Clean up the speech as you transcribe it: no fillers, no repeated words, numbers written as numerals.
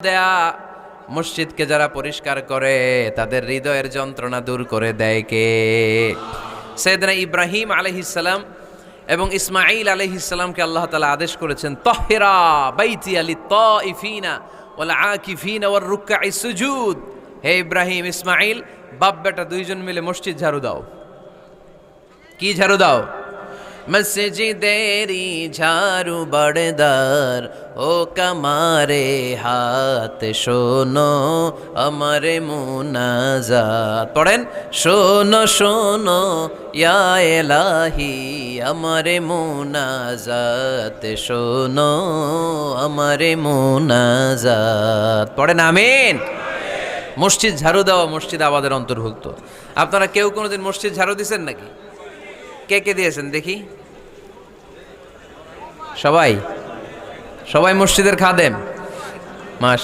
দেয়া, মসজিদকে যারা পরিষ্কার করে তাদের হৃদয়ের যন্ত্রণা দূর করে দেয় কে? সাইয়েদনা ইব্রাহিম আলাইহিস সালাম এবং ইসমাঈল আলাইহিস সালামকে আল্লাহ তাআলা আদেশ করেছেন, তাহহিরা বাইতিয়া লিত-তাইফিনা ওয়াল আকিফিনা ওয়ার রুকআইস সুজুদ। হে ইব্রাহিম, ইসমাঈল, বাপ বেটা দুইজন মিলে মসজিদ ঝাড়ু দাও। কি ঝাড়ু দাও? মসজিদেরি ঝাড়ু বড়দার, ও কামারে হাত শোনো আমারে মুনাজাত। পড়েন, শোনো শোনো ইয়া এলাহি আমারে মুনাজাত, শোনো আমারে মুনাজাত। পড়েন আমিন। মসজিদ ঝাড়ু দেওয়া মসজিদ আবাদের অন্তর্ভুক্ত। আপনারা কেউ কোনোদিন মসজিদ ঝাড়ু দিয়েছেন নাকি? কে কে দিয়েছেন দেখি? সবাই? সবাই মসজিদের খাদেম? মাশাআল্লাহ।